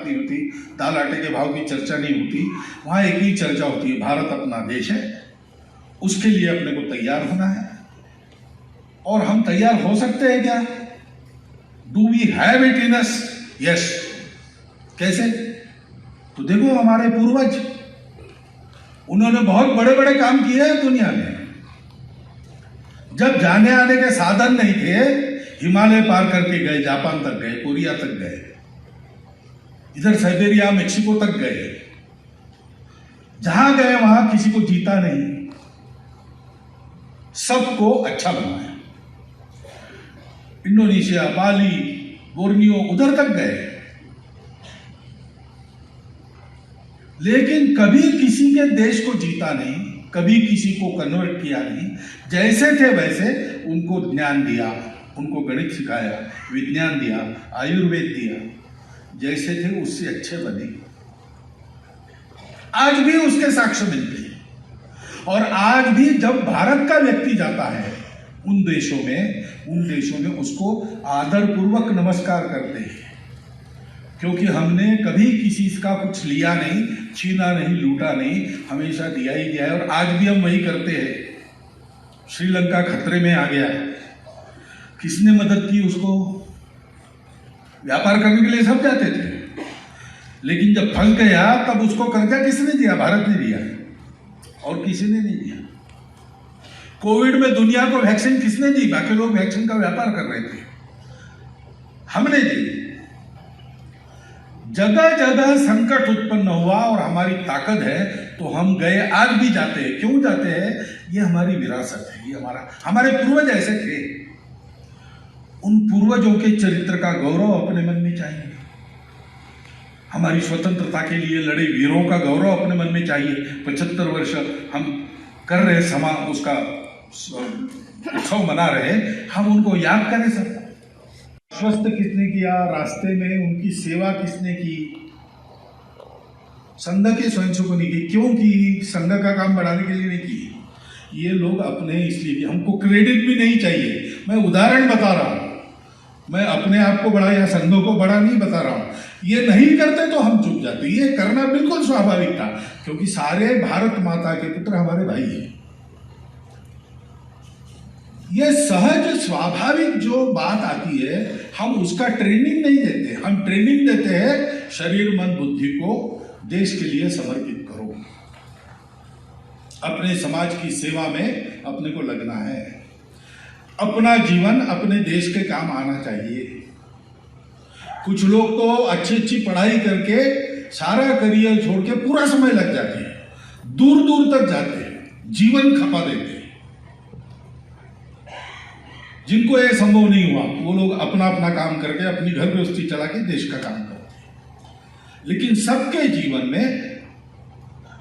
बात नहीं होती, दाल आटे के भाव की चर्चा नहीं होती। वहाँ एक ही चर्चा होती है, भारत अपना देश है, उसके लिए अपने को तैयार होना है। और हम तैयार हो सकते हैं क्या? Do we have it in us? Yes. कैसे? तो देखो हमारे पूर्वज, उन्होंने बहुत बड़े बड़े काम किए हैं दुनिया में। जब जाने आने के साधन नहीं थे, हिमालय पार करके गए, जापान तक गए, कोरिया तक गए, इधर साइबेरिया मेक्सिको तक गए। जहां गए वहां किसी को जीता नहीं, सबको अच्छा बनाया। इंडोनेशिया, बाली, बोर्नियो, उधर तक गए, लेकिन कभी किसी के देश को जीता नहीं, कभी किसी को कन्वर्ट किया नहीं। जैसे थे वैसे उनको ज्ञान दिया, उनको गणित सिखाया, विज्ञान दिया, आयुर्वेद दिया, जैसे थे उससे अच्छे बने। आज भी उसके साक्ष्य मिलते हैं। और आज भी जब भारत का व्यक्ति जाता है उन देशों में उसको आदरपूर्वक नमस्कार करते हैं, क्योंकि हमने कभी किसी का कुछ लिया नहीं, छीना नहीं, लूटा नहीं, हमेशा दिया ही दिया है। और आज भी हम वही करते हैं। श्रीलंका खतरे में आ गया, किसने मदद की उसको? व्यापार करने के लिए सब जाते थे, लेकिन जब फंस गया तब उसको कर्जा किसने दिया? भारत ने दिया, और किसी ने नहीं दिया। कोविड में दुनिया को वैक्सीन किसने दी? बाकी लोग वैक्सीन का व्यापार कर रहे थे, हमने दी। जगह जगह संकट उत्पन्न हुआ और हमारी ताकत है तो हम गए, आज भी जाते हैं। क्यों जाते हैं? ये हमारी विरासत है, ये हमारे पूर्वज ऐसे थे। उन पूर्वजों के चरित्र का गौरव अपने मन में चाहिए। हमारी स्वतंत्रता के लिए लड़े वीरों का गौरव अपने मन में चाहिए। 75 वर्ष हम कर रहे, उसका उत्सव मना रहे, हम उनको याद करें। सब स्वस्थ किसने किया? रास्ते में उनकी सेवा किसने की? संघ के स्वयंसेवकों ने की। क्यों की? संघ का काम बढ़ाने के लिए नहीं की। ये लोग अपने इसलिए की, हमको क्रेडिट भी नहीं चाहिए। मैं उदाहरण बता रहा हूं, मैं अपने आप को बड़ा या संघों को बड़ा नहीं बता रहा हूं। ये नहीं करते तो हम चुप जाते। ये करना बिल्कुल स्वाभाविक था, क्योंकि सारे भारत माता के पुत्र हमारे भाई हैं। ये सहज स्वाभाविक जो बात आती है, हम उसका ट्रेनिंग नहीं देते। हम ट्रेनिंग देते हैं शरीर मन बुद्धि को देश के लिए समर्पित करो, अपने समाज की सेवा में अपने को लगना है, अपना जीवन अपने देश के काम आना चाहिए। कुछ लोग तो अच्छी पढ़ाई करके सारा करियर छोड़ के पूरा समय लग जाते हैं, दूर दूर तक जाते हैं, जीवन खपा देते हैं। जिनको ये संभव नहीं हुआ वो लोग अपना अपना काम करके अपनी घर गृहस्थी चला के देश का काम करते हैं। लेकिन सबके जीवन में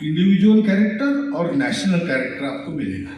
इंडिविजुअल कैरेक्टर और नेशनल कैरेक्टर आपको मिलेगा।